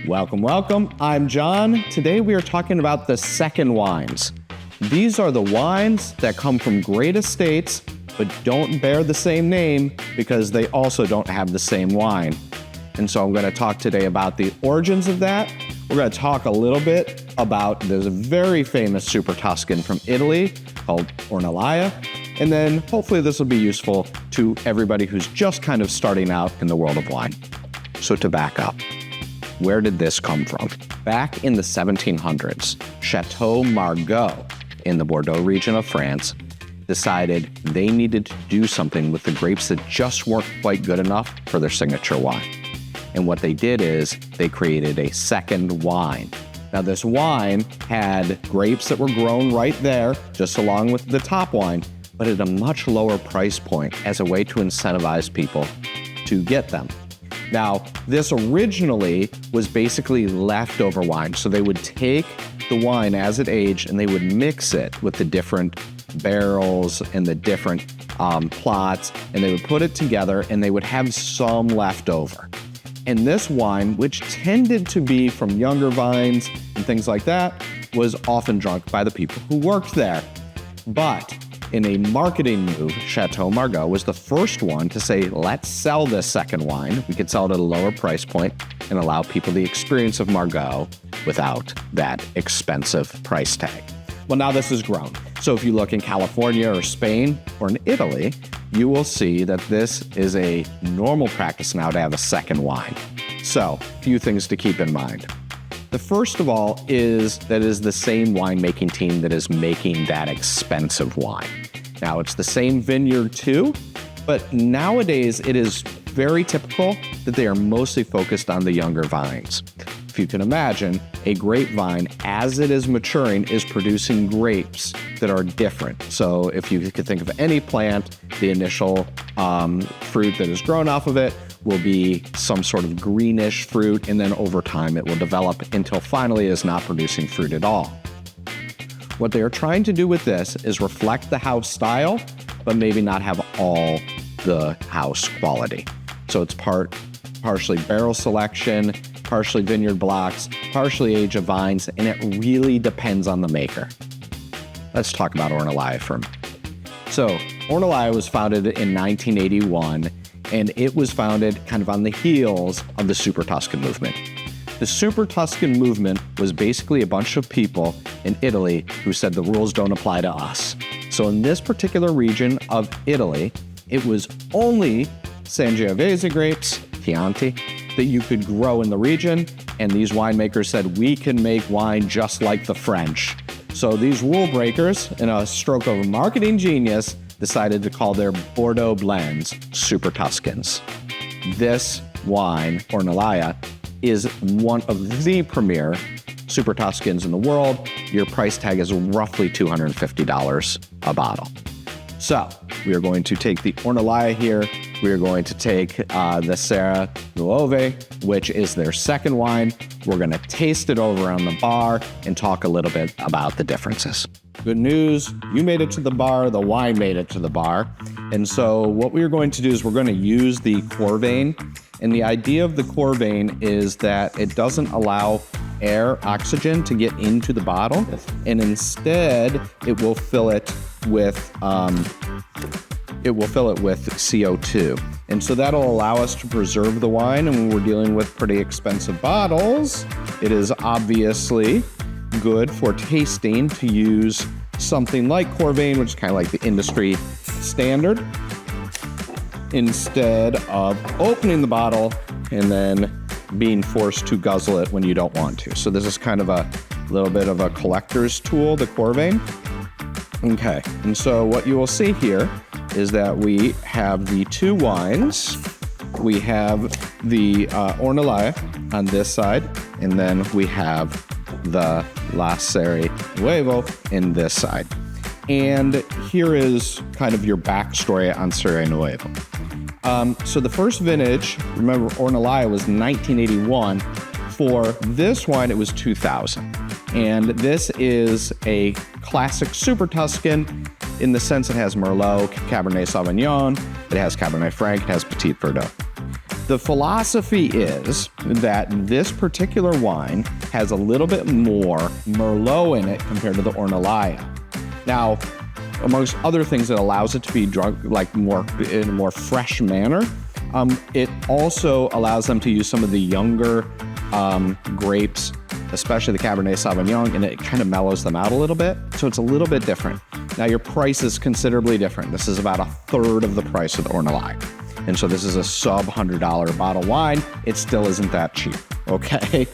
Welcome, welcome. I'm John. Today we are talking about the second wines. These are the wines that come from great estates, but don't bear the same name because they also don't have the same wine. And so I'm going to talk today about the origins of that. We're going to talk a little bit about, there's a very famous Super Tuscan from Italy called Ornellaia. And then hopefully this will be useful to everybody who's just kind of starting out in the world of wine. So to back up, where did this come from? Back in the 1700s, Château Margaux in the Bordeaux region of France decided they needed to do something with the grapes that just weren't quite good enough for their signature wine. And what they did is they created a second wine. Now this wine had grapes that were grown right there, just along with the top wine, but at a much lower price point as a way to incentivize people to get them. Now, this originally was basically leftover wine. So they would take the wine as it aged and they would mix it with the different barrels and the different plots, and they would put it together and they would have some left over. And this wine, which tended to be from younger vines and things like that, was often drunk by the people who worked there. But in a marketing move, Château Margaux was the first one to say, let's sell this second wine. We could sell it at a lower price point and allow people the experience of Margaux without that expensive price tag. Well, now this has grown. So if you look in California or Spain or in Italy, you will see that this is a normal practice now to have a second wine. So, a few things to keep in mind. The first of all is that it is the same winemaking team that is making that expensive wine. Now, it's the same vineyard too, but nowadays it is very typical that they are mostly focused on the younger vines. If you can imagine, a grapevine, as it is maturing, is producing grapes that are different. So if you could think of any plant, the initial fruit that is grown off of it will be some sort of greenish fruit, and then over time it will develop until finally it is not producing fruit at all. What they are trying to do with this is reflect the house style, but maybe not have all the house quality. So it's partially barrel selection, partially vineyard blocks, partially age of vines, and it really depends on the maker. Let's talk about Ornellaia for a minute. So Ornellaia was founded in 1981, and it was founded kind of on the heels of the Super Tuscan movement. The Super Tuscan movement was basically a bunch of people in Italy who said the rules don't apply to us. So in this particular region of Italy, it was only Sangiovese grapes, Chianti, that you could grow in the region, and these winemakers said, we can make wine just like the French. So these rule breakers, in a stroke of marketing genius, decided to call their Bordeaux blends Super Tuscans. This wine, Ornellaia, is one of the premier Super Tuscans in the world. Your price tag is roughly $250 a bottle. So we are going to take the Ornellaia here. We are going to take the Serre Nuove, which is their second wine. We're going to taste it over on the bar and talk a little bit about the differences. Good news, you made it to the bar, the wine made it to the bar. And so what we're going to do is we're going to use the Coravin. And the idea of the Coravin is that it doesn't allow air, oxygen to get into the bottle. And instead, it will fill it with CO2. And so that'll allow us to preserve the wine. And when we're dealing with pretty expensive bottles, it is obviously good for tasting to use something like Coravin, which is kind of like the industry standard, instead of opening the bottle and then being forced to guzzle it when you don't want to. So this is kind of a little bit of a collector's tool, the Coravin. Okay, and so what you will see here is that we have the two wines. We have the Ornellaia on this side, and then we have the La Serre Nuove in this side. And here is kind of your backstory on Serre Nuove. So the first vintage, remember Ornellaia was 1981. For this wine, it was 2000. And this is a classic Super Tuscan in the sense it has Merlot, Cabernet Sauvignon, it has Cabernet Franc, it has Petit Verdot. The philosophy is that this particular wine has a little bit more Merlot in it compared to the Ornellaia. Now, amongst other things, it allows it to be drunk like more in a more fresh manner. It also allows them to use some of the younger grapes, especially the Cabernet Sauvignon, and it kind of mellows them out a little bit. So it's a little bit different. Now your price is considerably different. This is about a third of the price of the Ornellaia. And so this is a sub $100 bottle wine. It still isn't that cheap, okay?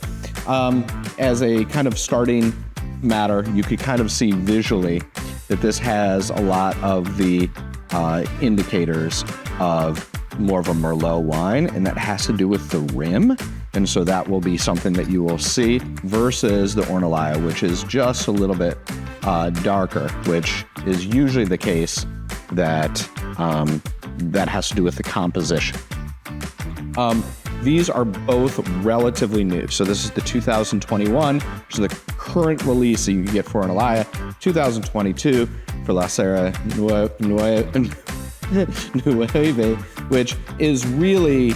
As a kind of starting matter, you could kind of see visually that this has a lot of the indicators of more of a Merlot wine, and that has to do with the rim. And so that will be something that you will see versus the Ornellaia, which is just a little bit darker, which is usually the case that that has to do with the composition. These are both relatively new. So this is the 2021, which is the current release that you can get for Ornellaia. 2022 for La Serre Nuove, which is really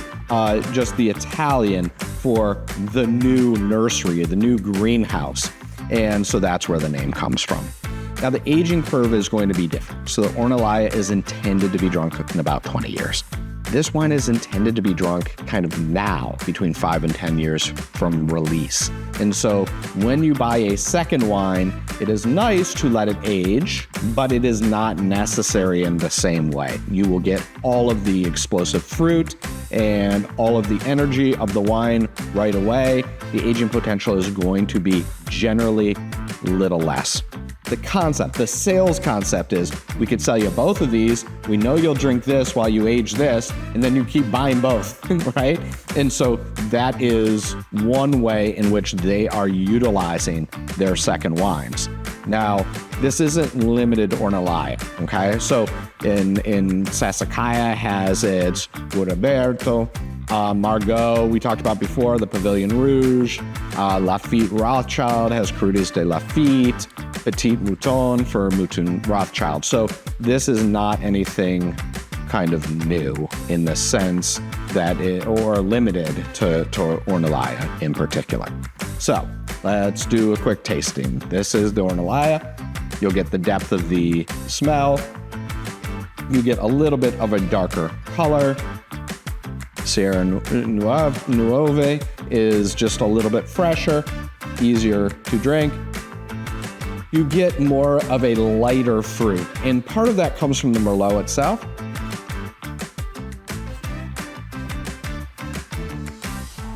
just the Italian for the new nursery, the new greenhouse. And so that's where the name comes from. Now the aging curve is going to be different. So the Ornellaia is intended to be drunk in about 20 years. This wine is intended to be drunk kind of now, between 5 and 10 years from release. And so when you buy a second wine, it is nice to let it age, but it is not necessary in the same way. You will get all of the explosive fruit and all of the energy of the wine right away. The aging potential is going to be generally little less. The concept, the sales concept is we could sell you both of these. We know you'll drink this while you age this, and then you keep buying both, right? And so that is one way in which they are utilizing their second wines. Now, this isn't limited to Ornellaia, okay? So in Sassicaia has its Roberto, Margaux, we talked about before, the Pavilion Rouge, Lafite Rothschild has Crudis de Lafite, Petit Mouton for Mouton Rothschild. So this is not anything kind of new in the sense that or limited to Ornellaia in particular. So let's do a quick tasting. This is the Ornellaia. You'll get the depth of the smell. You get a little bit of a darker color. Serre Nuove is just a little bit fresher, easier to drink. You get more of a lighter fruit, and part of that comes from the Merlot itself.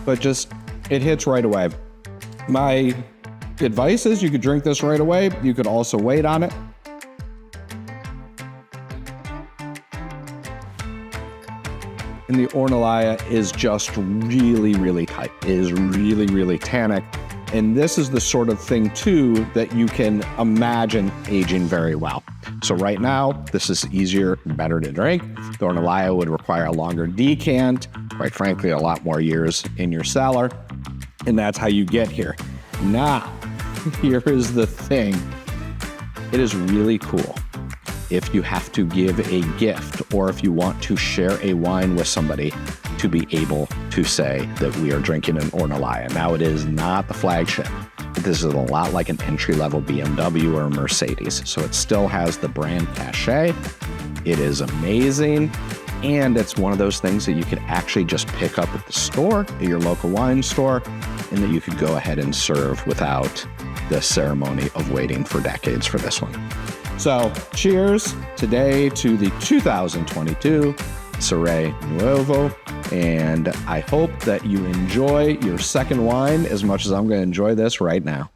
But just, it hits right away. My advice is you could drink this right away. You could also wait on it. And the Ornellaia is just really, really tight. It is really, really tannic. And this is the sort of thing, too, that you can imagine aging very well. So right now, this is easier, better to drink. The Ornellaia would require a longer decant, quite frankly, a lot more years in your cellar. And that's how you get here. Now, here is the thing. It is really cool if you have to give a gift or if you want to share a wine with somebody to be able to say that we are drinking an Ornellaia. Now, it is not the flagship. This is a lot like an entry-level BMW or a Mercedes. So it still has the brand cachet. It is amazing. And it's one of those things that you could actually just pick up at the store, at your local wine store, and that you could go ahead and serve without the ceremony of waiting for decades for this one. So cheers today to the 2022 Serre Nuove, and I hope that you enjoy your second wine as much as I'm going to enjoy this right now.